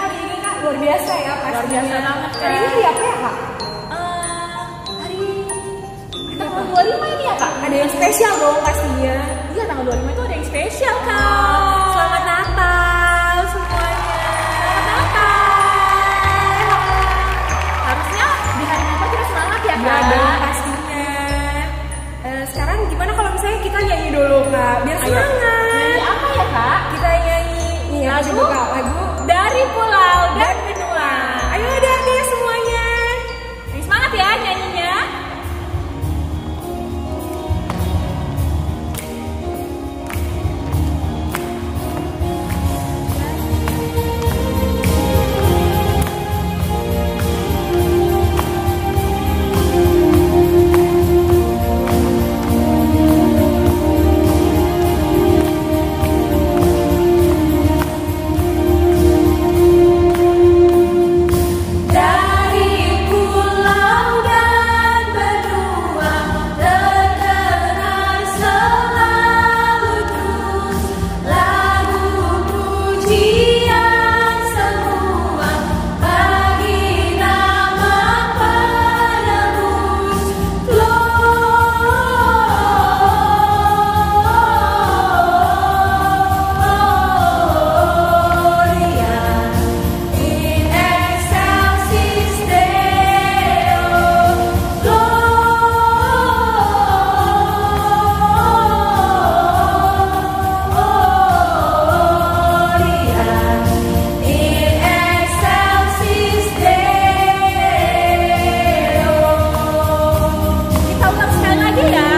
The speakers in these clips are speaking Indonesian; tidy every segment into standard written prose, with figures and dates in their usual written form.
hari ini Kak luar biasa ya pastinya. Luar biasa banget Kak. Hari ini hari apa ya Kak? Hari tanggal 25 ini ya Kak? Ada yang spesial dong pastinya. Iya, tanggal 25 itu ada yang spesial Kak. Selamat Natal semuanya. Selamat Natal. Harusnya di hari Natal kita semangat ya Kak. Ya dong pastinya. Sekarang gimana kalau misalnya kita nyanyi dulu Kak? Biar Ayo. semangat. Nyanyi apa ya Kak? Kita nyanyi nih ya Lagu? coba Kak lagu Dari pulau dan benua. Ayo adik-adik semuanya. Semangat ya nyanyinya. Kita ulang sekali lagi ya.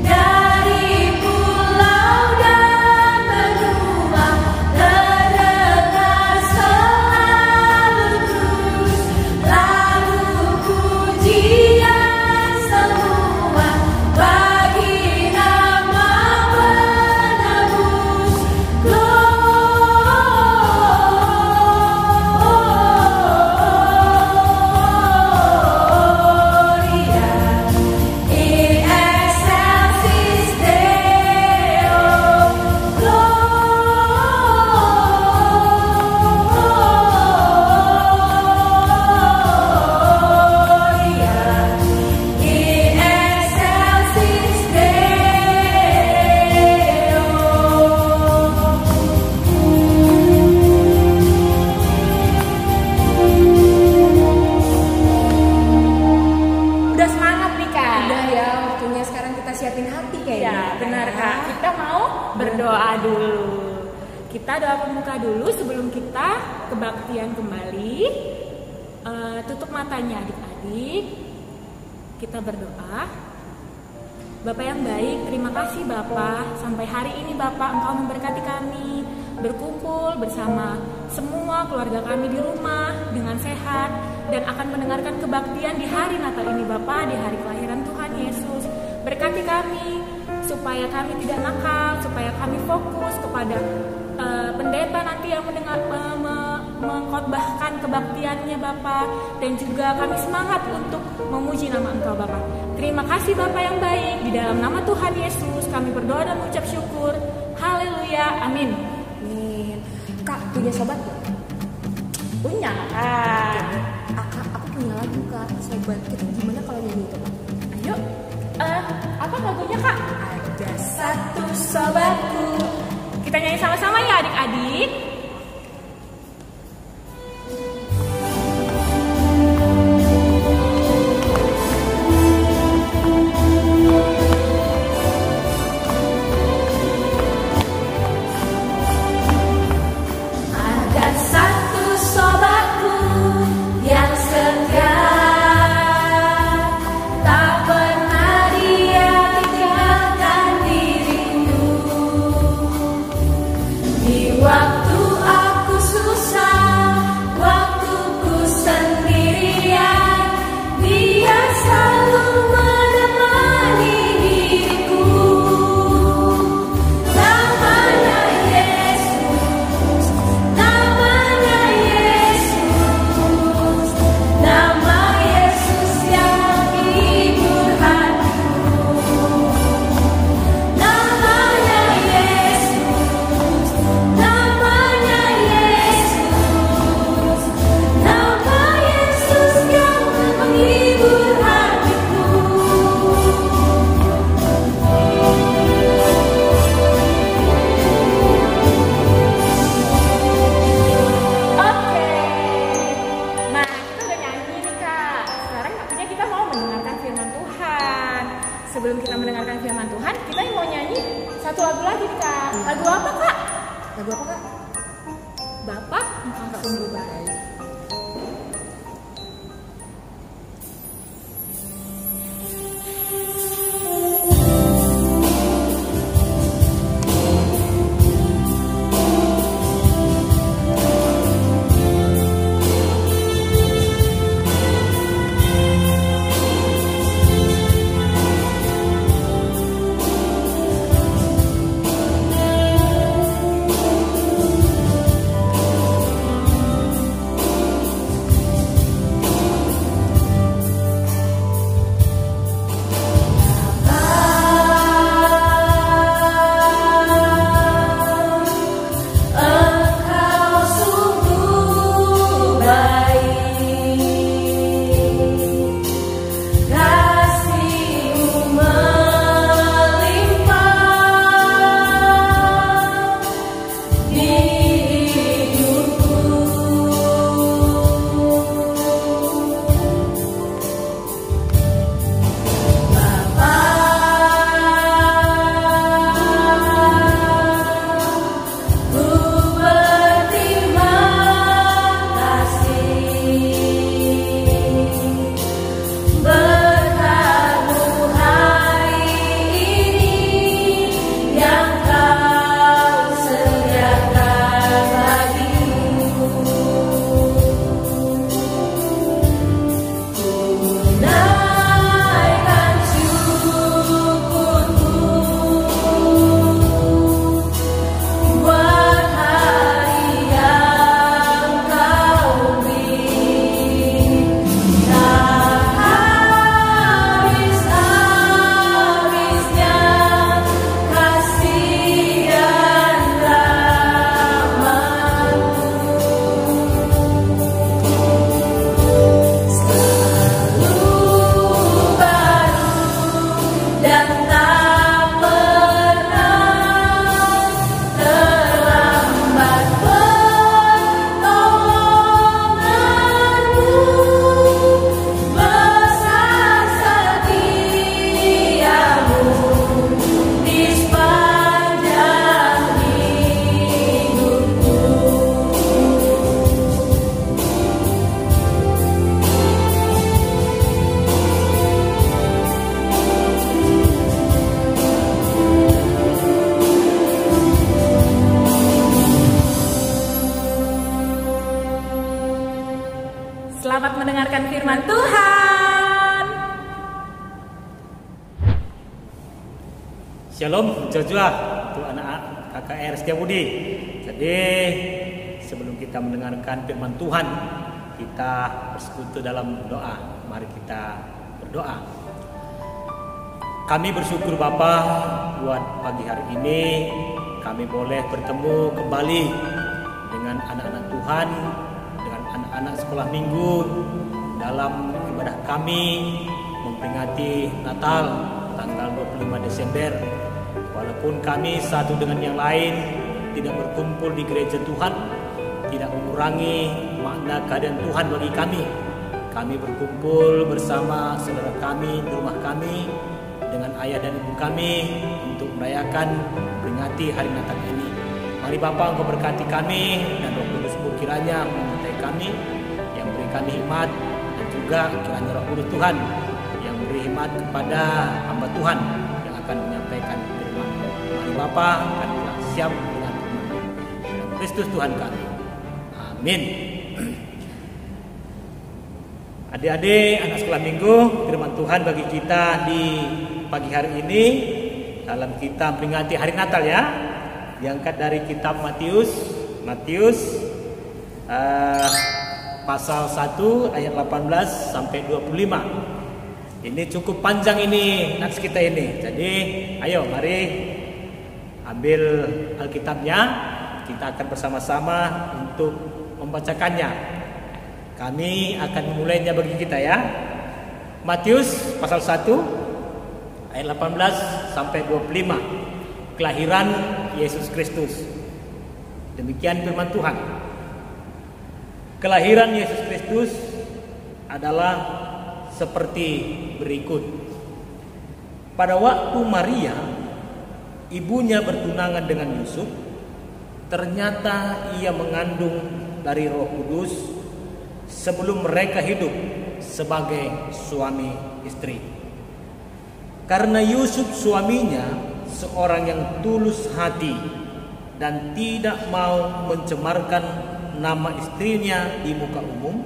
Dari pulau dan benua terdengar selalu terus lagu pujian semua bagi nama penebus Gloria in excelsis Deo, Gloria in excelsis Deo. Udah semangat nih Kak. Udah ya waktunya sekarang kita siapin hati kayaknya. Ya benar Kak. Kita mau berdoa dulu. Kita doa pembuka dulu sebelum kita kebaktian kembali. Tutup matanya adik-adik. Kita berdoa. Bapak yang baik, terima kasih Bapak. Sampai hari ini Bapak Engkau memberkati kami berkumpul bersama semua keluarga kami di rumah dengan sehat dan akan mendengarkan kebaktian di hari Natal ini Bapak, di hari kelahiran Tuhan Yesus. Berkati kami supaya kami tidak nakal, supaya kami fokus kepada pendeta nanti yang mengkhotbahkan kebaktiannya Bapak, dan juga kami semangat untuk memuji nama Engkau Bapak. Terima kasih Bapak yang baik, di dalam nama Tuhan Yesus kami berdoa dan mengucap syukur. Haleluya, amin. Amin. Kak punya sobat gak? Punya Kak. Aku punya lagu Kak sobat. Kita gimana kalau nyanyi itu Kak? Ayo, apa lagunya Kak? Ada satu sobatku. Kita nyanyi sama-sama ya adik-adik. Ada satu sobatku yang setia, tak pernah dia tinggalkan diriku di waktu sebelum kita mendengarkan firman Tuhan, kita mau nyanyi satu lagu lagi nih Kak. Lagu apa Kak? Lagu apa Kak? Bapak engkau sungguh baik. Selamat mendengarkan firman Tuhan. Shalom, Joshua, untuk anak KKR Setiabudi. Jadi sebelum kita mendengarkan firman Tuhan, kita bersekutu dalam doa. Mari kita berdoa. Kami bersyukur Bapa buat pagi hari ini kami boleh bertemu kembali dengan anak-anak Tuhan, dengan anak-anak sekolah minggu dalam ibadah kami memperingati Natal tanggal 25 Desember. Walaupun kami satu dengan yang lain tidak berkumpul di gereja Tuhan, tidak mengurangi makna kehadiran Tuhan bagi kami. Kami berkumpul bersama saudara kami di rumah kami dengan ayah dan ibu kami untuk merayakan peringati hari Natal ini. Mari Bapa, Engkau berkati kami dan Roh Kudus kiranya menyertai kami, yang beri kami hikmat, dan juga kiranya Roh Kudus Tuhan yang beri hikmat kepada hamba Tuhan yang akan menyampaikan firman. Mari Bapa, kami telah siap dengan firman Kristus Tuhan kami. Amin. Adik-adik, anak sekolah minggu, firman Tuhan bagi kita di pagi hari ini dalam kita memperingati hari Natal ya, diangkat dari kitab Matius pasal 1 ayat 18 sampai 25. Ini cukup panjang ini nats kita ini. Jadi ayo mari ambil Alkitabnya, kita akan bersama-sama untuk membacakannya. Kami akan memulainya bagi kita ya. Matius pasal 1 ayat 18 sampai 25. Kelahiran Yesus Kristus. Demikian firman Tuhan. Kelahiran Yesus Kristus adalah seperti berikut. pada waktu Maria ibunya bertunangan dengan Yusuf, ternyata ia mengandung dari Roh Kudus sebelum mereka hidup sebagai suami istri. Karena Yusuf suaminya seorang yang tulus hati dan tidak mau mencemarkan nama istrinya di muka umum,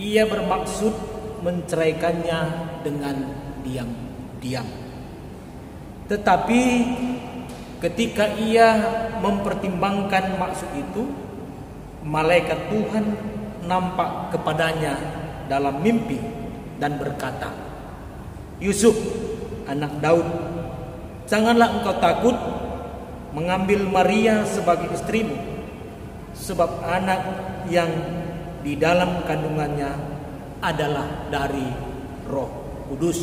ia bermaksud menceraikannya dengan diam-diam. Tetapi ketika ia mempertimbangkan maksud itu, malaikat Tuhan nampak kepadanya dalam mimpi dan berkata, "Yusuf, anak Daud, janganlah engkau takut mengambil Maria sebagai istrimu, sebab anak yang di dalam kandungannya adalah dari Roh Kudus.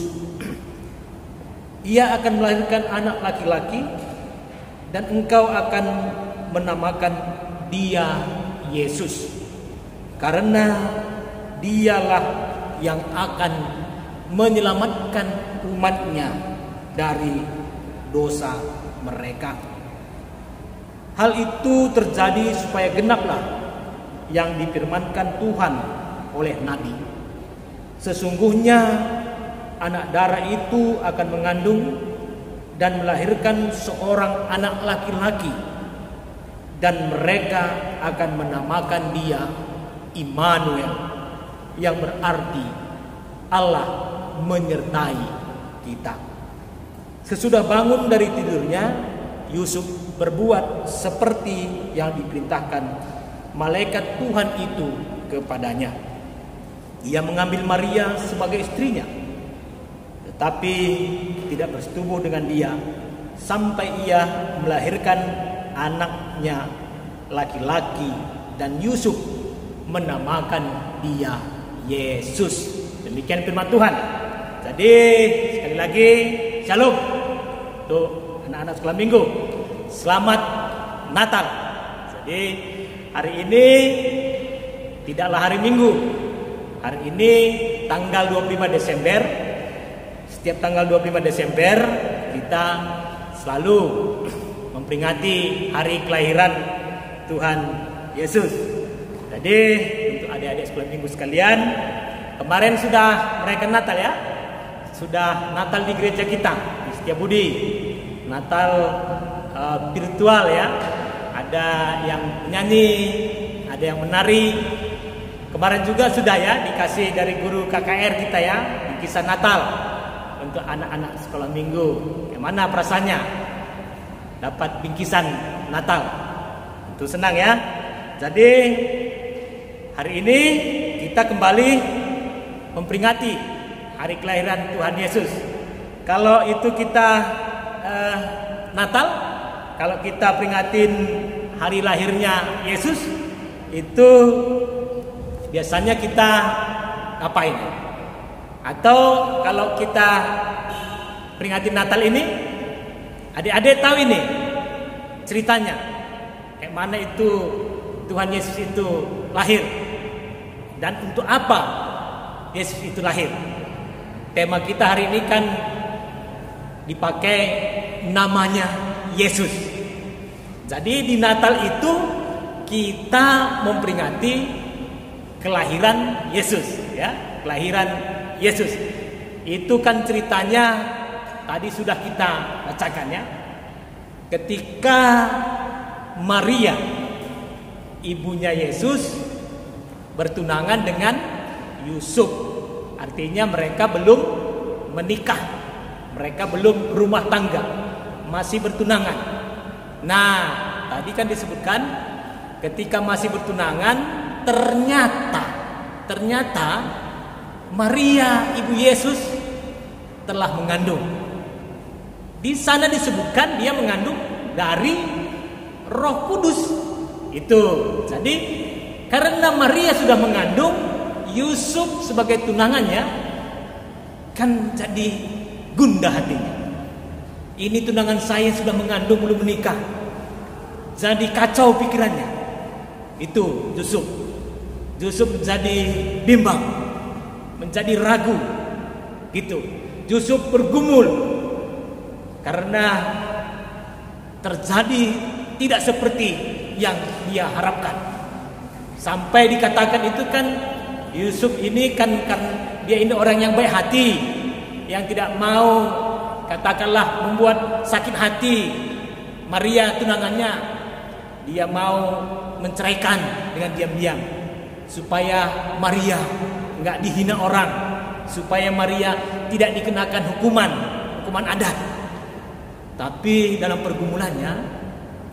Ia akan melahirkan anak laki-laki dan engkau akan menamakan dia Yesus, karena dialah yang akan menyelamatkan umatnya dari dosa mereka." Hal itu terjadi supaya genaplah yang difirmankan Tuhan oleh Nabi. Sesungguhnya anak darah itu akan mengandung dan melahirkan seorang anak laki-laki, dan mereka akan menamakan dia Immanuel, yang berarti Allah menyertai kita. Sesudah bangun dari tidurnya, Yusuf berbuat seperti yang diperintahkan malaikat Tuhan itu kepadanya. Ia mengambil Maria sebagai istrinya, tetapi tidak bersetubuh dengan dia sampai ia melahirkan anaknya laki-laki, dan Yusuf menamakan dia Yesus. Demikian firman Tuhan. Jadi sekali lagi, shalom untuk anak-anak sekolah minggu. Selamat Natal. Jadi hari ini tidaklah hari Minggu. Hari ini tanggal 25 Desember. Setiap tanggal 25 Desember kita selalu memperingati hari kelahiran Tuhan Yesus. Jadi untuk adik-adik sekolah minggu sekalian, kemarin sudah merayakan Natal ya. Sudah Natal di gereja kita di Setiabudi. Natal virtual ya. Ada yang menyanyi, ada yang menari. Kemarin juga sudah ya dikasih dari guru KKR kita ya, bingkisan Natal untuk anak-anak sekolah minggu. Gimana perasaannya? Dapat bingkisan Natal. Itu senang ya. Jadi hari ini kita kembali memperingati hari kelahiran Tuhan Yesus. Kalau itu kita Natal, kalau kita peringatin hari lahirnya Yesus, itu biasanya kita ngapain? Atau kalau kita peringatin Natal ini, adik-adik tahu ini ceritanya, kayak mana itu Tuhan Yesus itu lahir dan untuk apa Yesus itu lahir. Tema kita hari ini kan dipakai namanya Yesus. Jadi di Natal itu kita memperingati kelahiran Yesus ya, kelahiran Yesus. Itu kan ceritanya tadi sudah kita bacakan ya. Ketika Maria ibunya Yesus bertunangan dengan Yusuf, artinya mereka belum menikah, mereka belum berumah tangga, masih bertunangan. Nah, tadi kan disebutkan ketika masih bertunangan, ternyata Maria ibu Yesus telah mengandung. Di sana disebutkan dia mengandung dari Roh Kudus. Itu. Jadi karena Maria sudah mengandung, Yusuf sebagai tunangannya kan jadi gundah hatinya. Ini tunangan saya sudah mengandung belum menikah. Jadi kacau pikirannya. Itu Yusuf. Yusuf menjadi bimbang, menjadi ragu. Gitu. Yusuf bergumul karena terjadi tidak seperti yang dia harapkan. Sampai dikatakan itu kan Yusuf ini kan dia ini orang yang baik hati, yang tidak mau katakanlah membuat sakit hati Maria tunangannya. Dia mau menceraikan dengan diam-diam supaya Maria enggak dihina orang, supaya Maria tidak dikenakan hukuman adat. Tapi dalam pergumulannya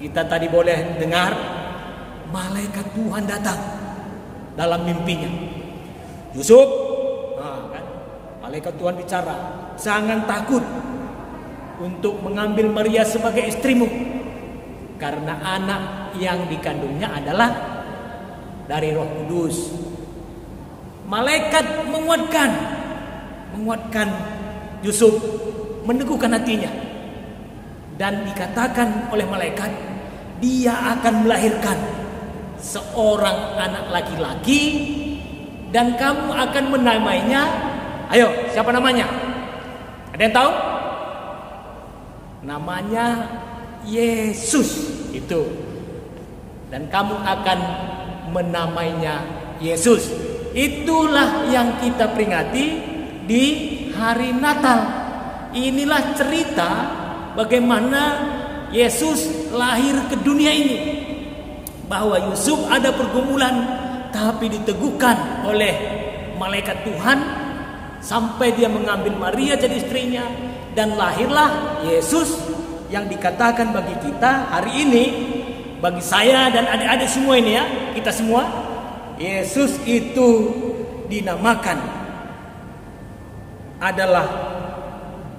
kita tadi boleh dengar malaikat Tuhan datang dalam mimpinya. Yusuf, kan? Malaikat Tuhan bicara, jangan takut untuk mengambil Maria sebagai istrimu, karena anak yang dikandungnya adalah dari Roh Kudus. Malaikat menguatkan Yusuf, meneguhkan hatinya, dan dikatakan oleh malaikat, dia akan melahirkan seorang anak laki-laki dan kamu akan menamainya. Ayo, siapa namanya? Ada yang tahu? Namanya Yesus itu. Dan kamu akan menamainya Yesus. Itulah yang kita peringati di hari Natal. Inilah cerita bagaimana Yesus lahir ke dunia ini. Bahwa Yusuf ada pergumulan, tapi diteguhkan oleh malaikat Tuhan sampai dia mengambil Maria jadi istrinya, dan lahirlah Yesus yang dikatakan bagi kita hari ini, bagi saya dan adik-adik semua ini ya, kita semua, Yesus itu dinamakan adalah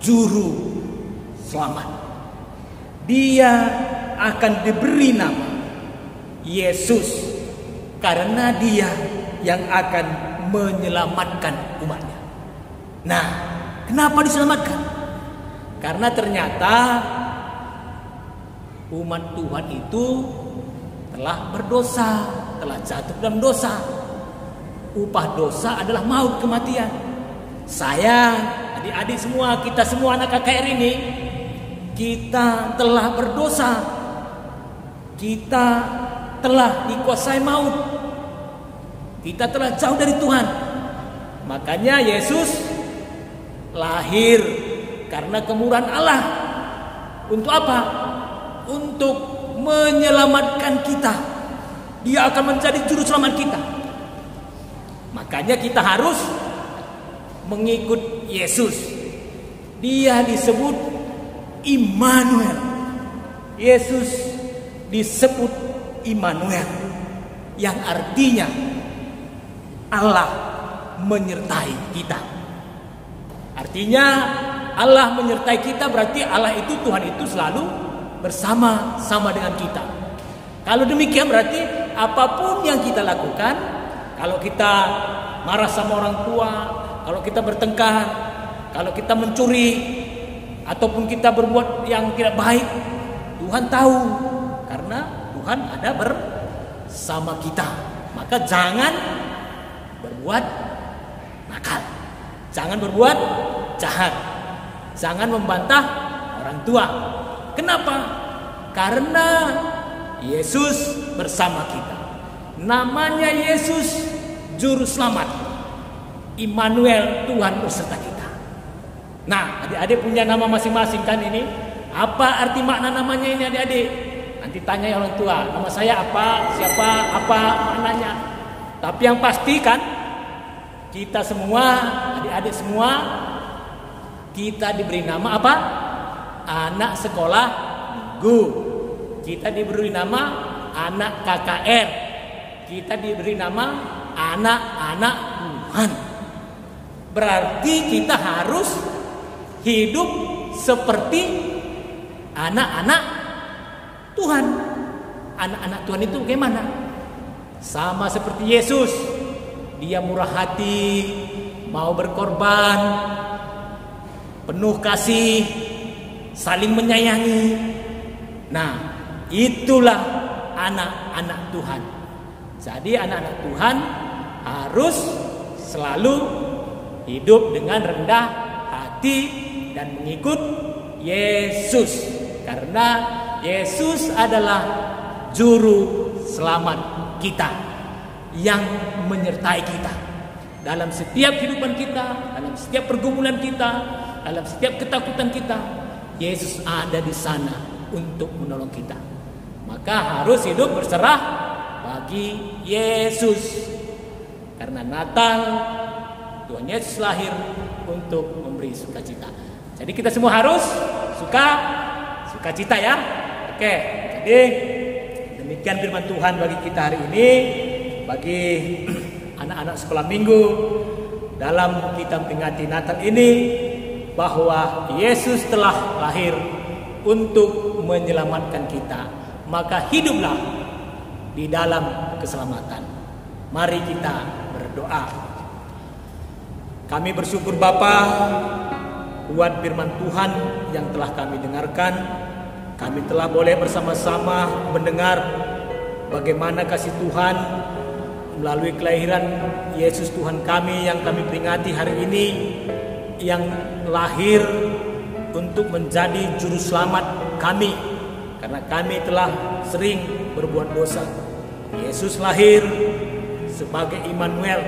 juru selamat. Dia akan diberi nama Yesus karena dia yang akan menyelamatkan umatnya. Nah, kenapa diselamatkan? Karena ternyata umat Tuhan itu telah berdosa, telah jatuh dalam dosa. Upah dosa adalah maut, kematian. Saya, adik-adik semua, kita semua anak KKR ini, kita telah berdosa. Kita telah dikuasai maut. Kita telah jauh dari Tuhan. Makanya Yesus lahir karena kemurahan Allah. Untuk apa? Untuk menyelamatkan kita. Dia akan menjadi juru selamat kita. Makanya kita harus mengikut Yesus. Dia disebut Immanuel. Yesus disebut Immanuel, yang artinya Allah menyertai kita. Artinya Allah menyertai kita berarti Allah itu, Tuhan itu selalu bersama-sama dengan kita. Kalau demikian berarti apapun yang kita lakukan, kalau kita marah sama orang tua, kalau kita bertengkar, kalau kita mencuri, ataupun kita berbuat yang tidak baik, Tuhan tahu, karena Tuhan ada bersama kita. Maka jangan berbuat nakal, jangan berbuat jahat, jangan membantah orang tua. Kenapa? Karena Yesus bersama kita. Namanya Yesus Juru Selamat, Immanuel, Tuhan beserta kita. Nah, adik-adik punya nama masing-masing kan ini? Apa arti makna namanya ini adik-adik? Nanti tanya orang tua, nama saya apa, siapa, apa maknanya. Tapi yang pasti kan, kita semua, adik-adik semua, kita diberi nama apa? Anak sekolah minggu. Kita diberi nama anak KKR. Kita diberi nama anak-anak Tuhan. Berarti kita harus hidup seperti anak-anak Tuhan. Anak-anak Tuhan itu bagaimana? Sama seperti Yesus. Dia murah hati, mau berkorban, penuh kasih, saling menyayangi. Nah, itulah anak-anak Tuhan. Jadi anak-anak Tuhan harus selalu hidup dengan rendah hati dan mengikut Yesus. Karena Yesus adalah juru selamat kita yang menyertai kita dalam setiap kehidupan kita, dalam setiap pergumulan kita, dalam setiap ketakutan kita. Yesus ada di sana untuk menolong kita. Maka harus hidup berserah bagi Yesus. Karena Natal, Tuhan Yesus lahir untuk memberi sukacita. Jadi kita semua harus sukacita ya. Oke, jadi demikian firman Tuhan bagi kita hari ini, bagi anak-anak sekolah minggu dalam kita memperingati Natal ini, bahwa Yesus telah lahir untuk menyelamatkan kita. Maka hiduplah di dalam keselamatan. Mari kita berdoa. Kami bersyukur Bapa buat firman Tuhan yang telah kami dengarkan. Kami telah boleh bersama-sama mendengar bagaimana kasih Tuhan melalui kelahiran Yesus Tuhan kami yang kami peringati hari ini, yang lahir untuk menjadi juru selamat kami karena kami telah sering berbuat dosa. Yesus lahir sebagai Immanuel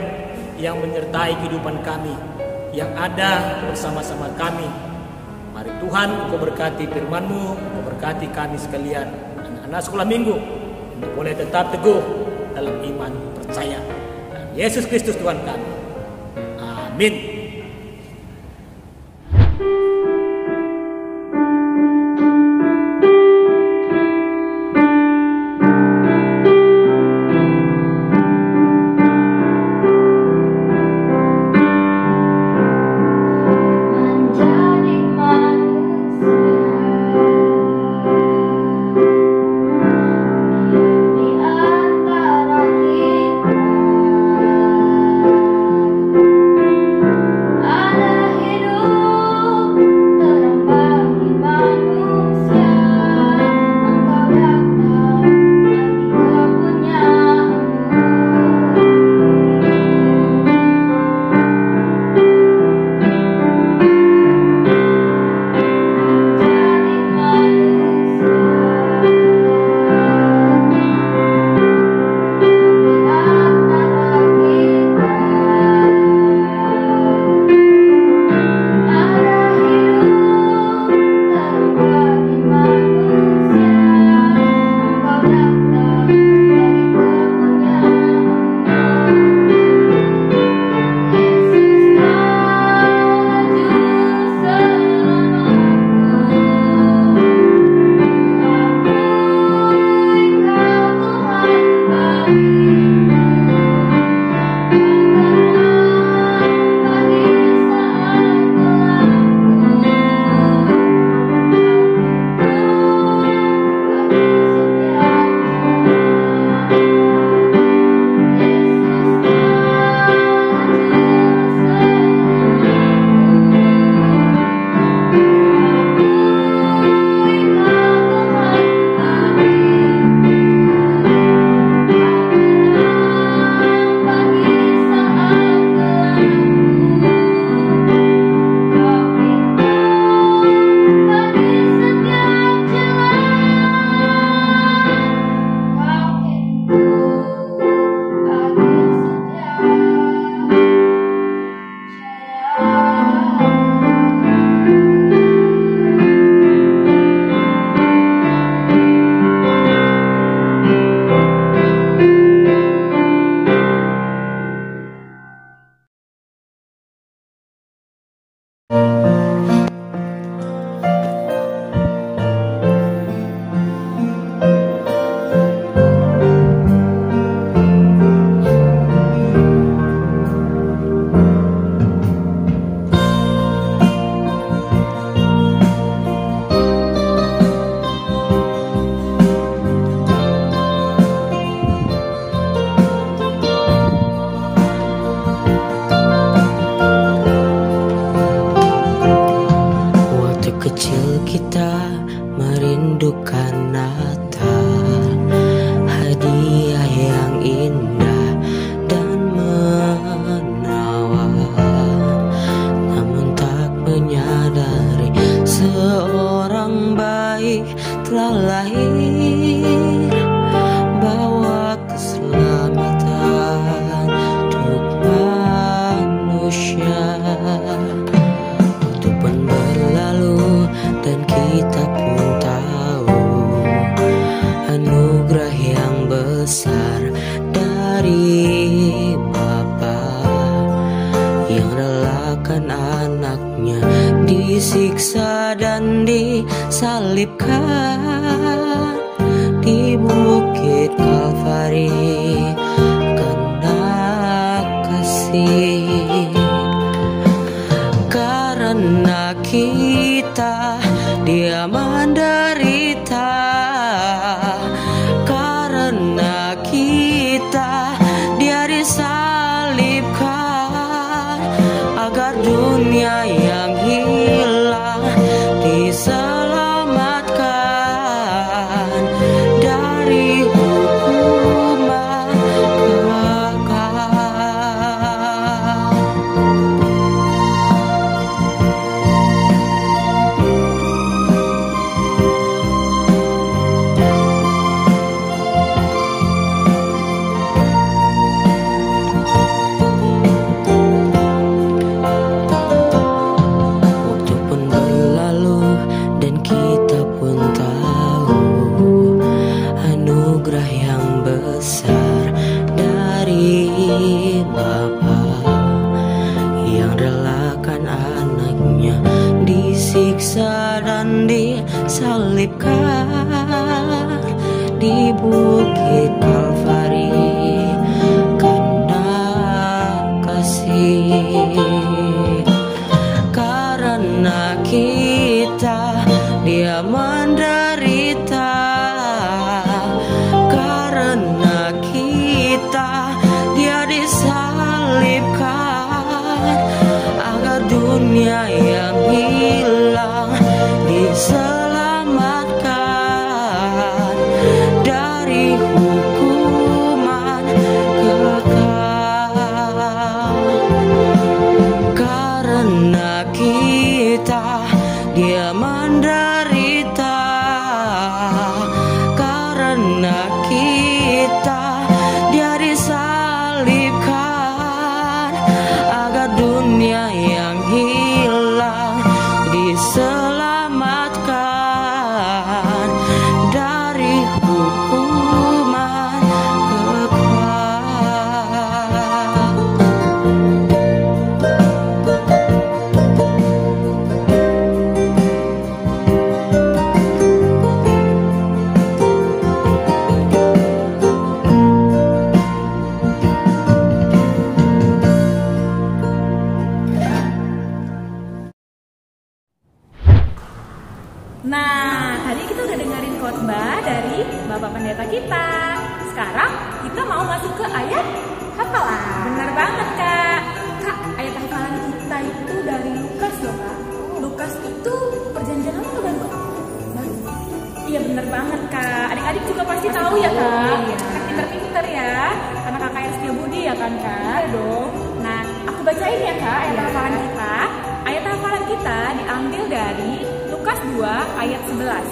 yang menyertai kehidupan kami, yang ada bersama-sama kami. Mari Tuhan, Engkau berkati firman-Mu, Engkau berkati kami sekalian, anak-anak sekolah minggu, untuk boleh tetap teguh dalam iman percaya. Dan Yesus Kristus Tuhan kami. Amin. menyadari seorang telah lahir, bawa keselamatan untuk manusia. Waktu pun berlalu dan kita pun tahu anugerah yang besar dari Bapa yang relakan anaknya disiksa dan disalibkan di bukit Kalvari karena kasih. Karena kita dia menderita, karena kita dia disalibkan, agar dunia yang hilang diselamatkan dari hukuman kekal. Waktu pun berlalu dan kita pun tahu anugerah yang besar dari Bapa yang relakan anaknya disiksa dan disalibkan di bukit Kalvari karena kasih. Karena kita dia menderita, karena kita dia disalibkan, agar dunia yang hilang diselamatkan dari hukuman kekal. Karena kita dia menderita, karena kita dia disalibkan, agar dunia yang hilang diselamatkan dari hukuman kekal. Nah, tadi kita udah dengerin khotbah dari Bapak Pendeta kita. Sekarang kita mau masuk ke ayat hafalan. Benar banget, Kak. Kak, ayat hafalan kita itu dari Lukas loh, Kak. Lukas itu perjanjian lama atau baru? Baru. Iya, benar banget, Kak. Adik-adik juga pasti tahu ya, Kak. Iya. Kan pinter-pinter ya. Karena Kakak yang setia budi ya kan, Kak? Iya dong. Nah, aku bacain ya, Kak, ayat hafalan kita. Ayat hafalan kita diambil dari Lukas 2 ayat 11.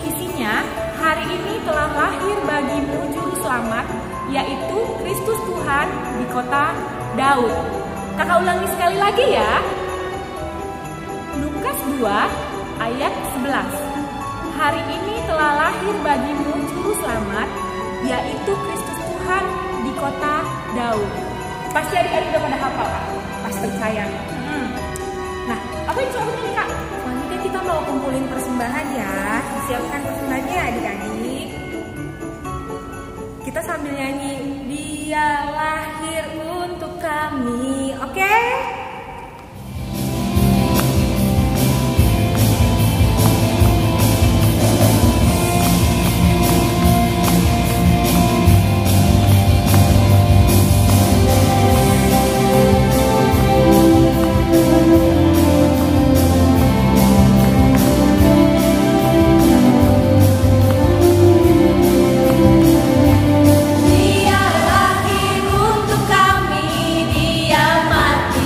Isinya, hari ini telah lahir bagimu juru selamat, yaitu Kristus Tuhan di kota Daud. Kakak ulangi sekali lagi ya. Lukas 2 ayat 11. Hari ini telah lahir bagimu juru selamat, yaitu Kristus Tuhan di kota Daud. Pasti adik-adik udah pada hafal, Kak? Pasti percaya. Nah, apa yang soal ini, Kak? Selanjutnya kita mau kumpulin persembahan ya. Siapkan persembahannya adik-adik. Kita sambil nyanyi Dia lahir untuk kami. Oke? Dia lahir untuk kami, Dia mati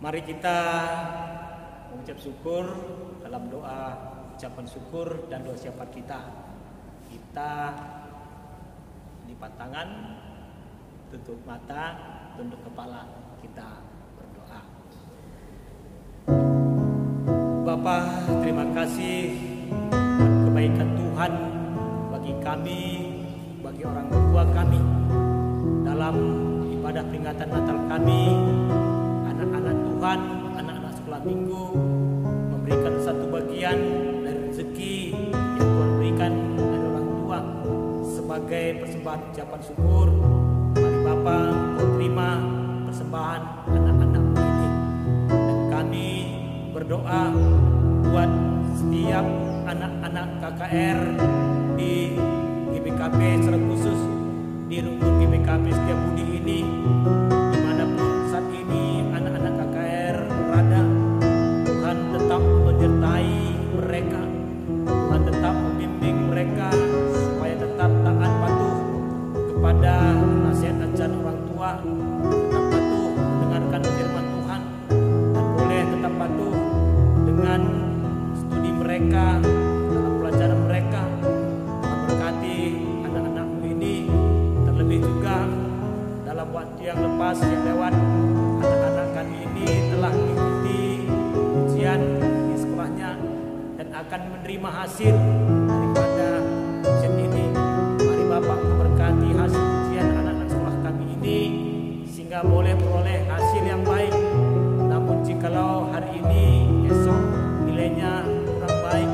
Mari kita mengucap syukur dalam doa ucapan syukur dan doa syafaat kita. Kita lipat tangan, tutup mata, tunduk kepala, kita berdoa. Bapa, terima kasih kebaikan Tuhan bagi kami, bagi orang tua kami. Dalam ibadah peringatan Natal kami, anak-anak Tuhan, anak-anak sekolah minggu memberikan satu bagian dari rezeki yang Tuhan berikan dari orang tua sebagai persembahan ucapan syukur. Mari Bapa, Kau terima persembahan anak-anak ini. Dan kami berdoa buat setiap anak-anak KKR di GBKP secara khusus di rukun GBKP Setiabudi ini, dimanapun saat ini anak-anak KKR berada. Tuhan tetap menyertai mereka, Tuhan tetap membimbing mereka supaya tetap taat patuh kepada nasihat ajaran orang tua, tetap patuh mendengarkan firman Tuhan, dan boleh tetap patuh dengan studi mereka, dalam pelajaran mereka. Tuhan berkati anak-anakmu ini, terlebih juga dalam waktu yang lepas yang lewat, anak-anak kami ini telah mengikuti ujian di sekolahnya dan akan menerima hasil daripada ujian ini. Mari Bapak memberkati hasil ujian anak-anak sekolah kami ini sehingga boleh peroleh hasil yang baik. Namun jikalau hari ini, esok nilainya kurang baik,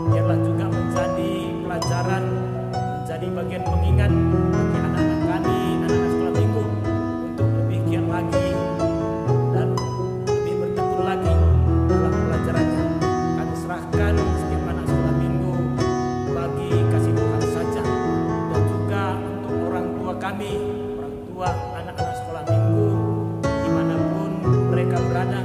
biarlah juga menjadi pelajaran, menjadi bagian pengingat bagi anak-anak kami, anak-anak sekolah minggu, untuk lebih giat lagi dan lebih bertekun lagi dalam pelajarannya. Kami serahkan setiap anak sekolah minggu bagi kasih Tuhan saja, dan juga untuk orang tua kami, orang tua anak-anak sekolah minggu dimanapun mereka berada,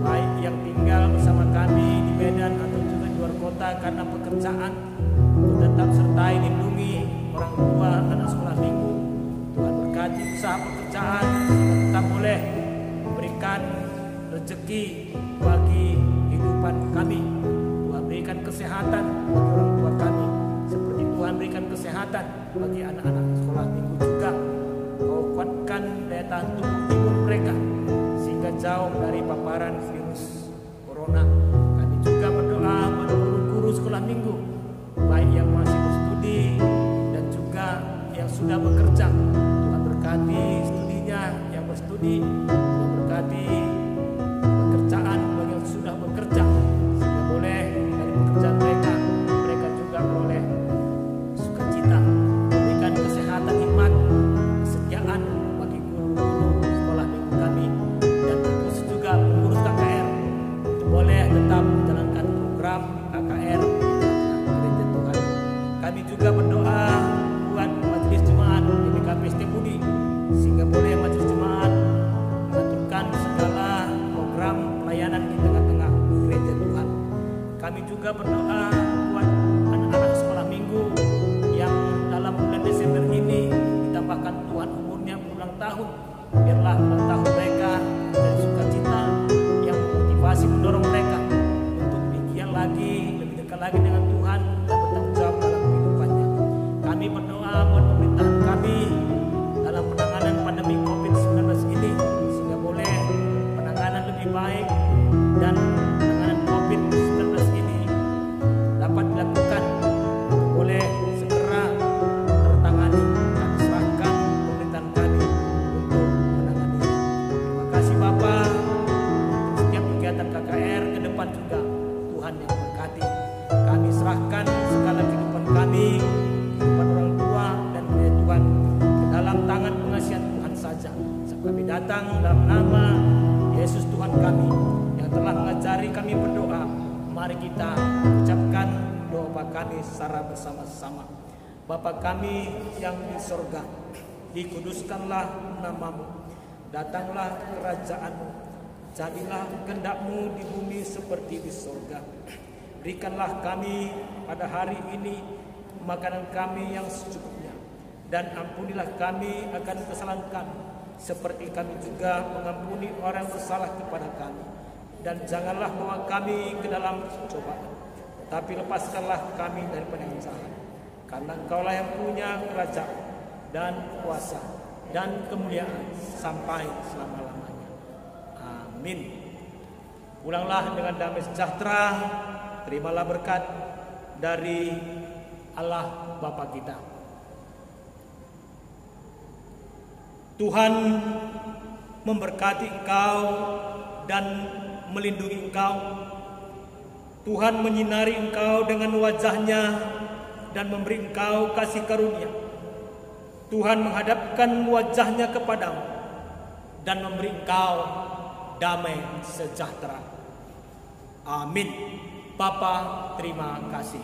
baik yang tinggal bersama kami di Medan atau juga di luar kota karena pekerjaan. Tuhan tetap sertai lindungi orang tua anak sekolah minggu. Tuhan berkati usaha pekerjaan, tetap boleh memberikan rezeki bagi kehidupan kami. Tuhan berikan kesehatan bagi orang tua kami, seperti Tuhan berikan kesehatan bagi anak-anak sekolah minggu juga. Kau kuatkan daya tahan tubuh mereka sehingga jauh dari paparan virus corona. Kami juga berdoa buat guru-guru sekolah minggu, baik yang masih berstudi dan juga yang sudah bekerja. Tuhan berkati studinya yang berstudi, Tuhan berkati pekerjaan bagi yang sudah bekerja, sehingga boleh dari pekerjaan mereka juga boleh sukacita. Berikan kesehatan, hikmat, kesetiaan bagi guru-guru sekolah minggu kami, dan terus juga pengurus KKR untuk boleh tetap menjalankan program KKR di gereja Tuhan. Kami juga berdoa buat majelis jemaat GBKP Setiabudi, sehingga boleh majelis jemaat mengaturkan segala program pelayanan di tengah-tengah gereja Tuhan. Kami juga berdoa buat anak-anak sekolah minggu yang dalam bulan Desember ini ditambahkan Tuhan umurnya berulang tahun. Biarlah ulang tahun mereka dari sukacita yang memotivasi mendorong mereka untuk lebih giat lagi, lebih dekat lagi dengan Tuhan dan bertanggung jawab dalam kehidupannya. Kami berdoa buat pemerintahan kami dalam penanganan pandemi COVID-19 ini, sehingga boleh penanganan lebih baik dan penanganan COVID-19 ini dapat dilakukan, boleh segera tertangani. Kami serahkan pemerintahan kami untuk menangani. Terima kasih Bapa untuk setiap kegiatan KKR ke depan juga. Tuhan yang berkati. Kami serahkan segala kehidupan kami, kehidupan orang tua dan gereja Tuhan ke dalam tangan pengasihan Tuhan saja. Sebab kami datang dalam nama Yesus Tuhan kami yang telah mengajari kami berdoa. Mari kita ucapkan doa kami secara bersama-sama. Bapa kami yang di sorga, dikuduskanlah namamu, datanglah kerajaanmu, jadilah kehendak-Mu di bumi seperti di sorga. Berikanlah kami pada hari ini makanan kami yang secukupnya, dan ampunilah kami akan kesalahan kami, seperti kami juga mengampuni orang bersalah kepada kami. Dan janganlah bawa kami ke dalam cobaan, tapi lepaskanlah kami daripada yang jahat. Karena Engkaulah yang punya kerajaan dan kuasa dan kemuliaan sampai selama-lamanya. Amin. Pulanglah dengan damai sejahtera. Terimalah berkat dari Allah Bapa kita. Tuhan memberkati engkau dan melindungi engkau. Tuhan menyinari engkau dengan wajah-Nya dan memberi engkau kasih karunia. Tuhan menghadapkan wajah-Nya kepadamu dan memberi engkau damai sejahtera. Amin. Bapa, terima kasih.